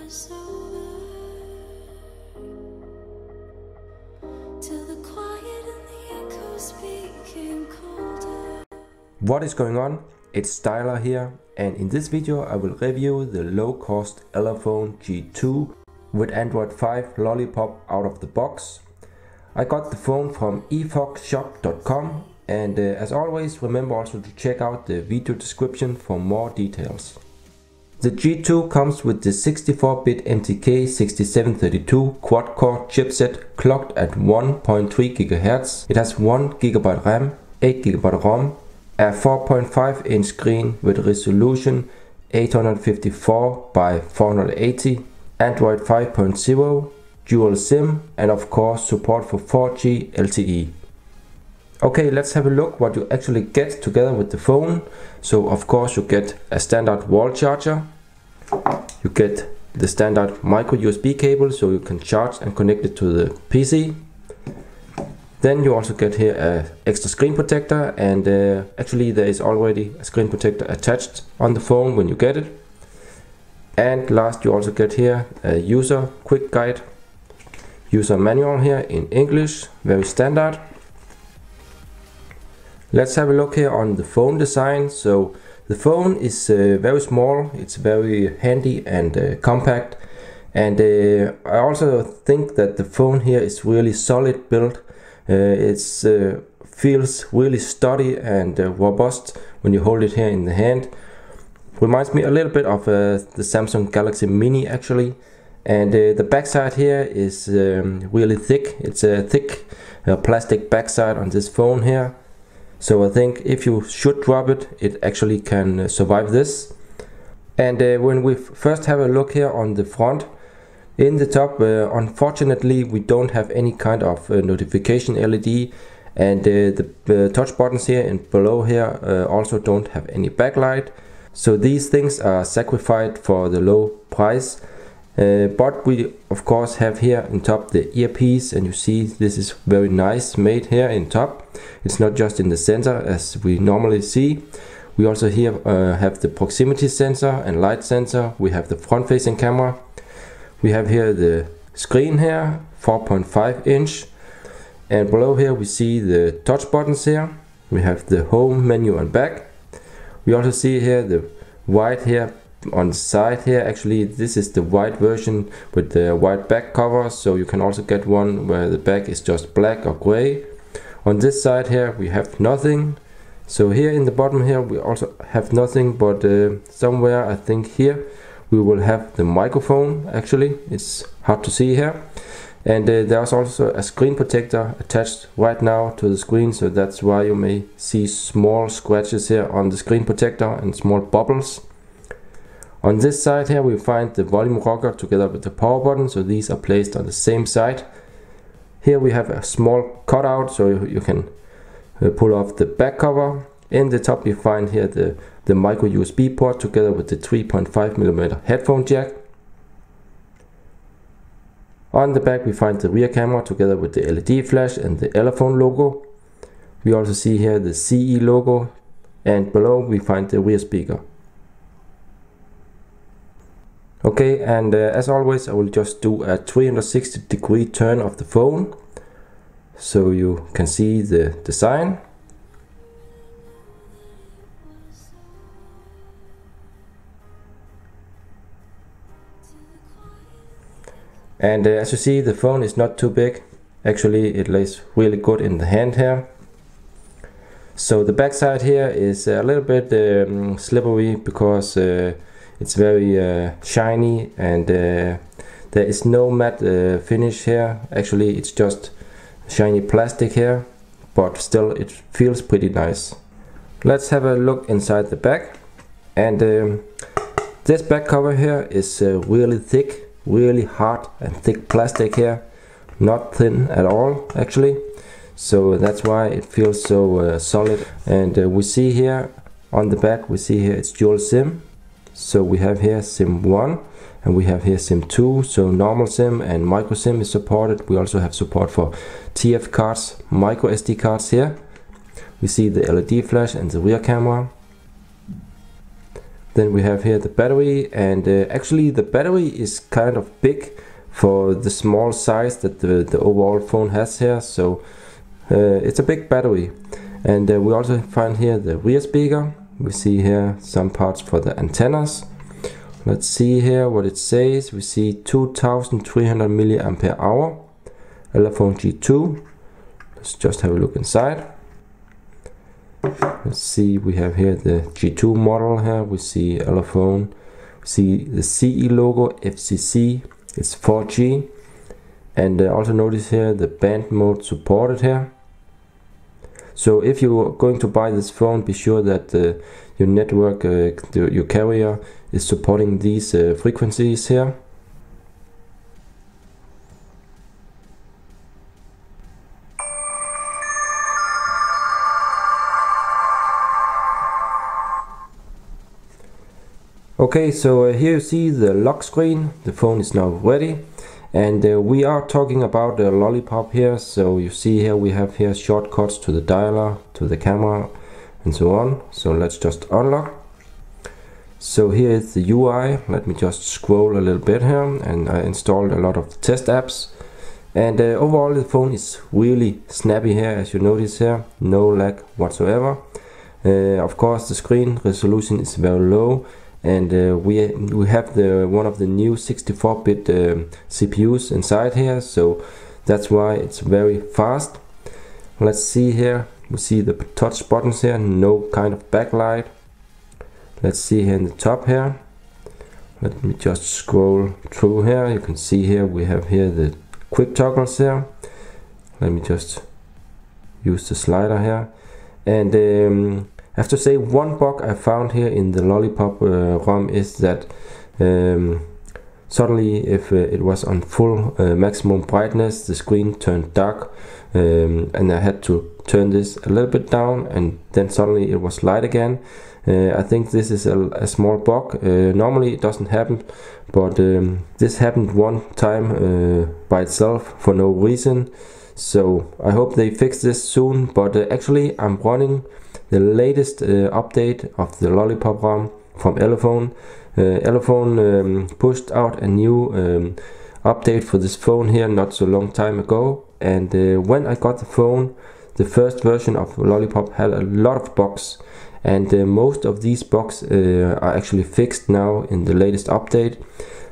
was over, till the quiet and the echoes became colder. What is going on? It's Styler here, and in this video I will review the low-cost Elephone G2 with Android 5 Lollipop out of the box. I got the phone from efox-shop.com, and as always, remember also to check out the video description for more details. The G2 comes with the 64-bit MTK6732 quad-core chipset clocked at 1.3 GHz. It has 1 GB RAM, 8 GB ROM, a 4.5 inch screen with resolution 854 by 480, Android 5.0, dual SIM, and of course support for 4G LTE. Okay, let's have a look what you actually get together with the phone. So of course you get a standard wall charger, you get the standard micro USB cable so you can charge and connect it to the PC. Then you also get here an extra screen protector, and actually there is already a screen protector attached on the phone when you get it. And last you also get here a user quick guide, user manual here in English, very standard. Let's have a look here on the phone design. So the phone is very small, it's very handy and compact, and I also think that the phone here is really solid built. It feels really sturdy and robust when you hold it here in the hand. Reminds me a little bit of the Samsung Galaxy Mini actually. And the backside here is really thick. It's a thick plastic backside on this phone here. So I think if you should drop it, it actually can survive this. And when we first have a look here on the front, in the top, unfortunately we don't have any kind of notification LED, and the touch buttons here and below here also don't have any backlight. So these things are sacrificed for the low price. But we of course have here in top the earpiece, and you see this is very nice made here in top. It's not just in the center as we normally see. We also here have the proximity sensor and light sensor. We have the front facing camera. We have here the screen here, 4.5 inch, and below here we see the touch buttons here. We have the home menu and back. We also see here the white here on the side here. Actually this is the white version with the white back cover, so you can also get one where the back is just black or gray. On this side here we have nothing. So here in the bottom here we also have nothing, but somewhere I think here we will have the microphone. Actually it's hard to see here, and there's also a screen protector attached right now to the screen, so that's why you may see small scratches here on the screen protector and small bubbles. On this side here we find the volume rocker together with the power button, so these are placed on the same side. Here we have a small cutout so you can pull off the back cover. In the top you find here the micro USB port together with the 3.5mm headphone jack. On the back we find the rear camera together with the LED flash and the Elephone logo. We also see here the CE logo, and below we find the rear speaker. Okay, and as always I will just do a 360-degree turn of the phone so you can see the design. And as you see, the phone is not too big. Actually it lays really good in the hand here. So the back side here is a little bit slippery because it's very shiny, and there is no matte finish here. Actually it's just shiny plastic here, but still it feels pretty nice. Let's have a look inside the back. And this back cover here is really thick, really hard and thick plastic here, not thin at all actually, so that's why it feels so solid. And we see here on the back, we see here it's dual SIM. So we have here SIM 1 and we have here SIM 2, so normal SIM and micro SIM is supported. We also have support for TF cards, micro SD cards here. We see the LED flash and the rear camera. Then we have here the battery, and actually the battery is kind of big for the small size that the overall phone has here, so it's a big battery. And we also find here the rear speaker. We see here some parts for the antennas. Let's see here what it says. We see 2300 milliampere hour, Elephone G2. Let's just have a look inside. Let's see, we have here the G2 model here. We see Elephone, we see the CE logo, FCC, it's 4G. And also notice here the band mode supported here. So if you're going to buy this phone, be sure that your network, your carrier is supporting these frequencies here. Okay, so here you see the lock screen. The phone is now ready, and we are talking about the Lollipop here. So you see here we have here shortcuts to the dialer, to the camera, and so on. So let's just unlock. So here is the UI. Let me just scroll a little bit here, and I installed a lot of test apps. And overall the phone is really snappy here, as you notice here, no lag whatsoever. Of course the screen resolution is very low. And we have one of the new 64-bit CPUs inside here, so that's why it's very fast. Let's see here, we see the touch buttons here, no kind of backlight. Let's see here in the top here. Let me just scroll through here. You can see here we have here the Quicktoggles here. Let me just use the slider here. And I have to say, one bug I found here in the Lollipop ROM is that suddenly if it was on full maximum brightness, the screen turned dark, and I had to turn this a little bit down, and then suddenly it was light again. I think this is a small bug. Normally it doesn't happen, but this happened one time by itself for no reason. So I hope they fix this soon, but actually I'm running the latest update of the Lollipop ROM from Elephone. Elephone pushed out a new update for this phone here not so long time ago, and when I got the phone, the first version of Lollipop had a lot of bugs, and most of these bugs are actually fixed now in the latest update.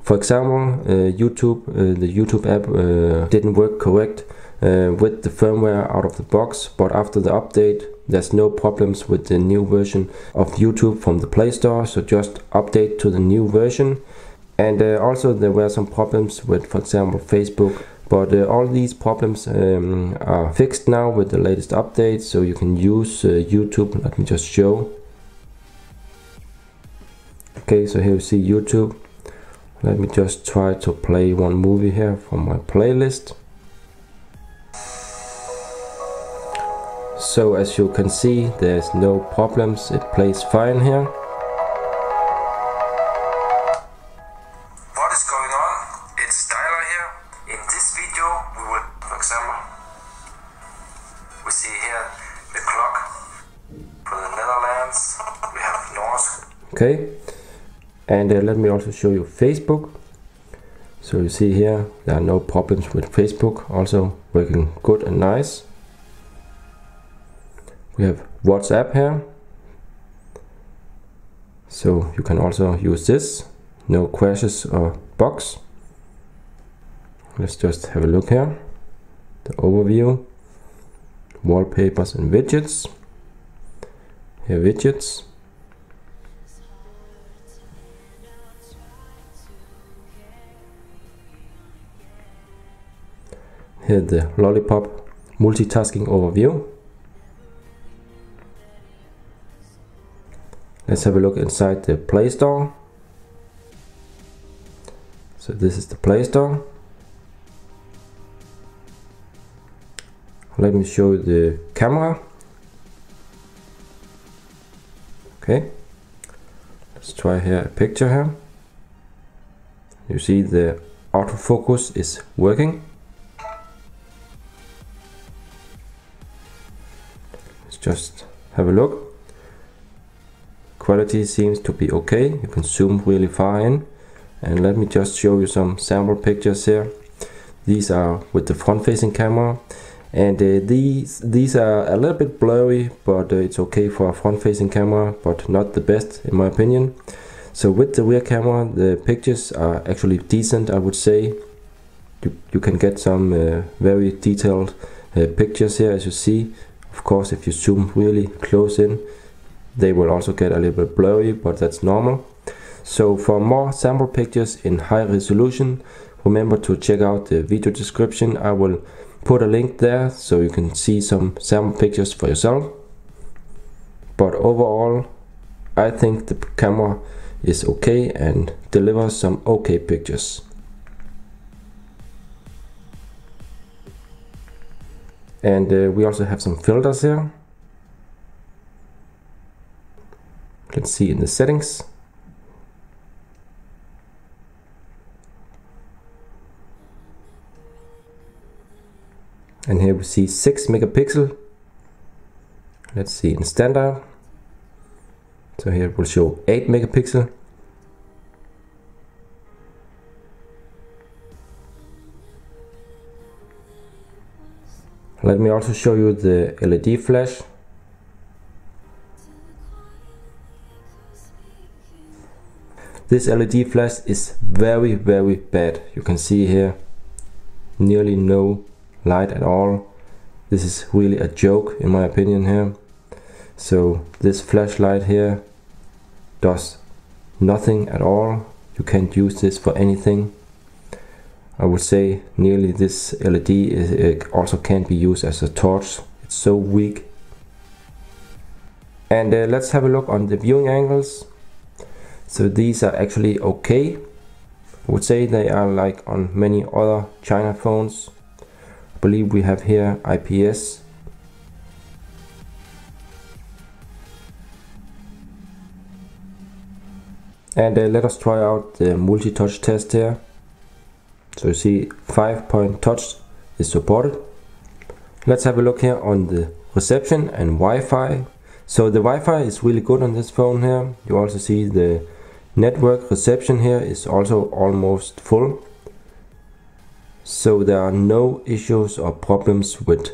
For example, YouTube, the YouTube app didn't work correct with the firmware out of the box, but after the update there's no problems with the new version of YouTube from the Play Store, so just update to the new version. And also there were some problems with, for example, Facebook, but all these problems are fixed now with the latest update, so you can use YouTube. Let me just show. Okay, so here you see YouTube. Let me just try to play one movie here from my playlist. So as you can see, there's no problems, it plays fine here. What is going on? It's Tyler here. In this video we will, for example, we see here the clock for the Netherlands, we have Norse. Okay, and let me also show you Facebook. So you see here there are no problems with Facebook, also working good and nice. We have WhatsApp here, so you can also use this, no crashes or bugs. Let's just have a look here, the overview, wallpapers and widgets. Here widgets, here the Lollipop multitasking overview. Let's have a look inside the Play Store. So this is the Play Store. Let me show you the camera. Okay, let's try here a picture here. You see the autofocus is working. Let's just have a look. quality seems to be okay. You can zoom really far in, and let me just show you some sample pictures here. These are with the front-facing camera, and these are a little bit blurry, but it's okay for a front-facing camera, but not the best in my opinion. So with the rear camera, the pictures are actually decent, I would say. You can get some very detailed pictures here, as you see. Of course, if you zoom really close in, they will also get a little bit blurry, but that's normal. So for more sample pictures in high resolution, remember to check out the video description. I will put a link there so you can see some sample pictures for yourself. But overall, I think the camera is okay and delivers some okay pictures. And we also have some filters here. Let's see in the settings. And here we see 6 megapixel. Let's see in standard. So here it will show 8 megapixel. Let me also show you the LED flash. This LED flash is very bad. You can see here nearly no light at all. This is really a joke in my opinion here. So this flashlight here does nothing at all. You can't use this for anything. I would say nearly this LED also can't be used as a torch. It's so weak. And let's have a look on the viewing angles. So these are actually okay. I would say they are like on many other China phones. I believe we have here IPS. And let us try out the multi-touch test here. So you see 5-point touch is supported. Let's have a look here on the reception and Wi-Fi. So the Wi-Fi is really good on this phone here. You also see the network reception here is also almost full. So there are no issues or problems with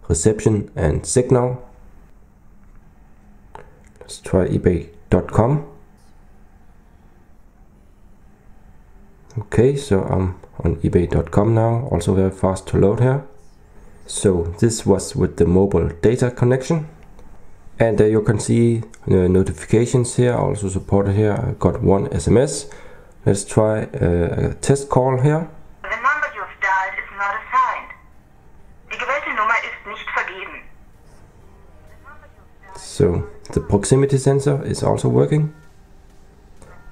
reception and signal. Let's try ebay.com. Okay, so I'm on ebay.com now, also very fast to load here. So this was with the mobile data connection. And you can see the notifications here, also supported here. I got one SMS. Let's try a test call here. The number you've dialed is not assigned. Die gewählte Nummer ist nicht vergeben. So the proximity sensor is also working.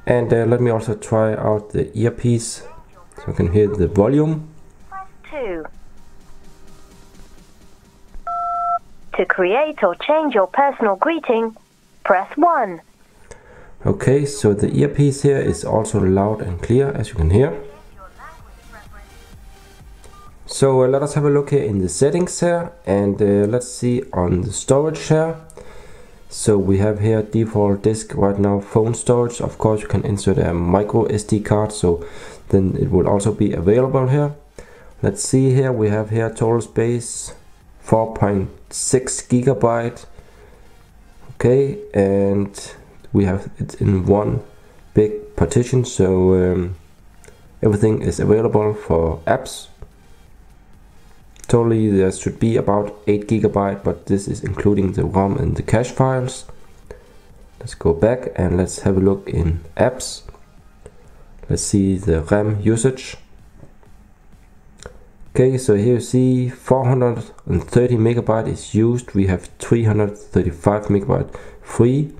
And let me also try out the earpiece so I can hear the volume. 2. To create or change your personal greeting, press 1. Okay, so the earpiece here is also loud and clear, as you can hear. So let us have a look here in the settings here, and let's see on the storage here. So we have here default disk right now, phone storage. Of course you can insert a micro SD card, so then it will also be available here. Let's see here, we have here total space 4.6 gigabyte. Okay, and we have it in one big partition, so everything is available for apps. Totally there should be about 8 gigabyte, but this is including the ROM and the cache files. Let's go back and let's have a look in apps. Let's see the RAM usage. Okay, so here you see 430 megabyte is used. We have 335 megabyte free.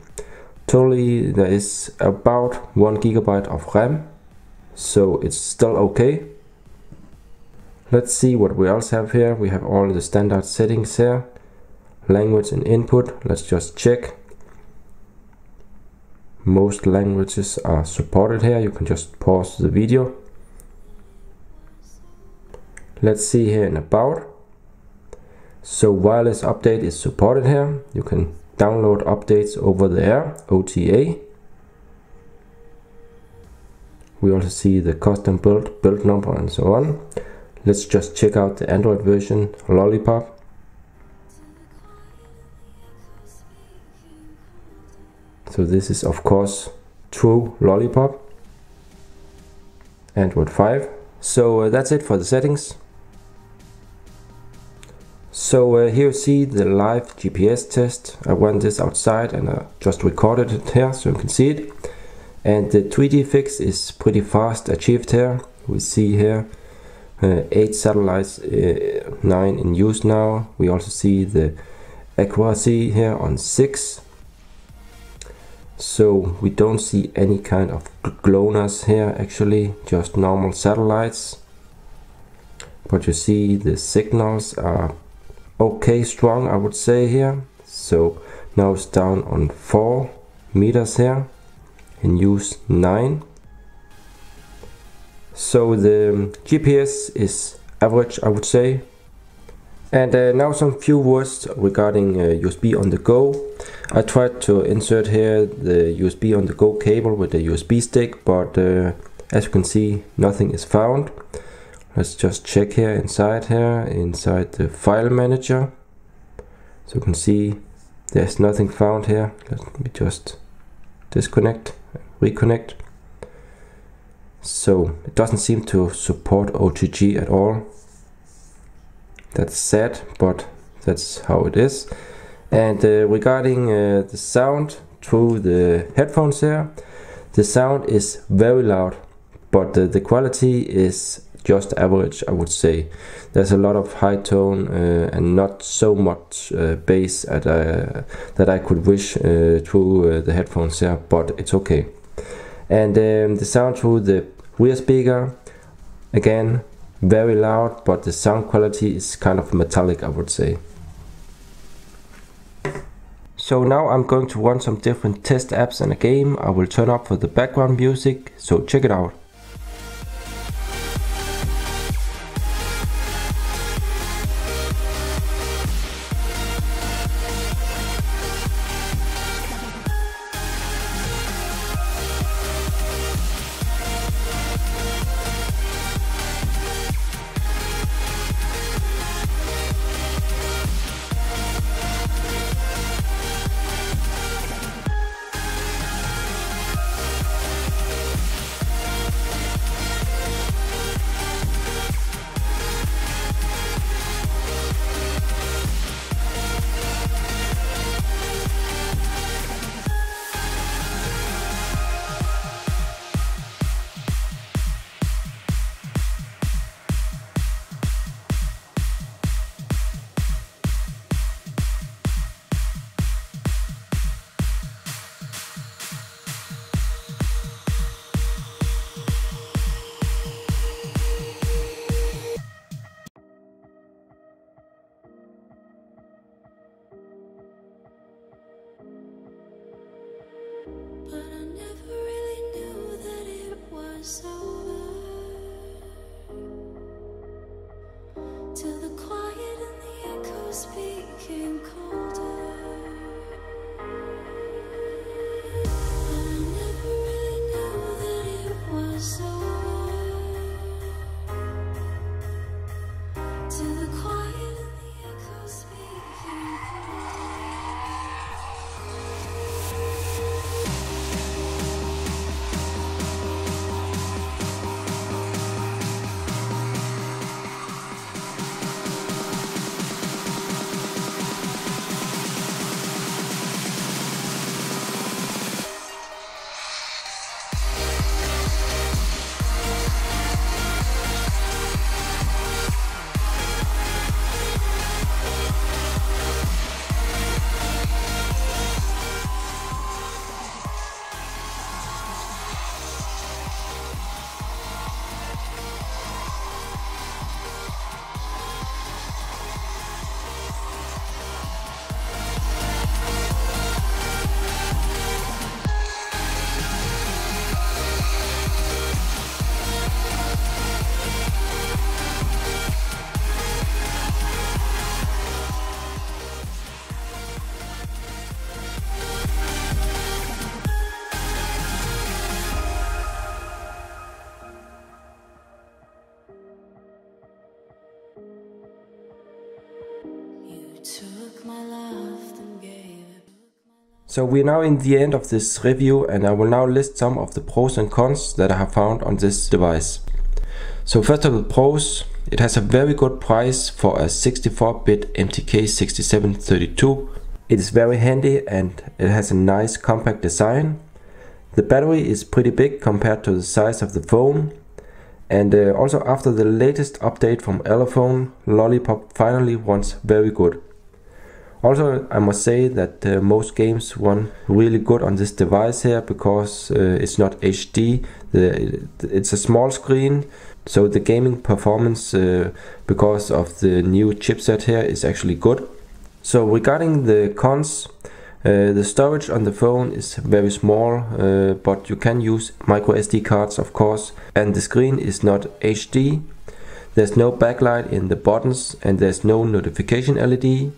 Totally there is about 1 gigabyte of RAM, so it's still okay. Let's see what we else have here. We have all the standard settings here. Language and input. Let's just check. Most languages are supported here. You can just pause the video. Let's see here in about. So wireless update is supported here. You can download updates over there, OTA. We also see the custom build number and so on. Let's just check out the Android version, Lollipop. So this is of course true Lollipop, Android 5. So that's it for the settings. So here you see the live GPS test. I ran this outside and I just recorded it here so you can see it. And the 3D fix is pretty fast achieved here. We see here 8 satellites, 9 in use now. We also see the accuracy here on 6. So we don't see any kind of gloners here actually, just normal satellites. But you see the signals are okay strong, I would say here. So now it's down on 4 meters here, in use 9. So the GPS is average, I would say. And now some few words regarding USB on the go. I tried to insert here the USB on the go cable with the USB stick, but as you can see, nothing is found. Let's just check here inside the file manager. So you can see there's nothing found here. Let me just disconnect, reconnect. So it doesn't seem to support OTG at all. That's sad, but that's how it is. And regarding the sound through the headphones here, the sound is very loud, but the quality is just average, I would say. There's a lot of high tone and not so much bass that I could wish through the headphones here, but it's okay. And the sound through the rear speaker, again, very loud, but the sound quality is kind of metallic, I would say. So now I'm going to run some different test apps and a game. I will turn up for the background music, so check it out. So we're now in the end of this review, and I will now list some of the pros and cons that I have found on this device. So first of the pros, it has a very good price for a 64-bit MTK6732. It is very handy and it has a nice compact design. The battery is pretty big compared to the size of the phone. And also after the latest update from Elephone, Lollipop finally runs very good. Also, I must say that most games run really good on this device here, because it's not HD, it's a small screen, so the gaming performance because of the new chipset here is actually good. So regarding the cons, the storage on the phone is very small, but you can use micro SD cards of course, and the screen is not HD. There's no backlight in the buttons and there's no notification LED.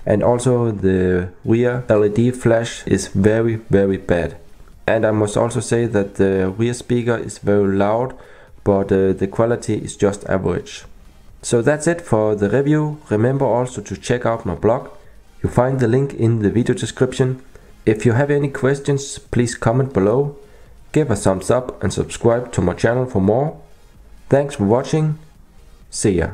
And also the rear LED flash is very bad. And I must also say that the rear speaker is very loud, but the quality is just average. So that's it for the review. Remember also to check out my blog. You'll find the link in the video description. If you have any questions, please comment below. Give a thumbs up and subscribe to my channel for more. Thanks for watching. See ya.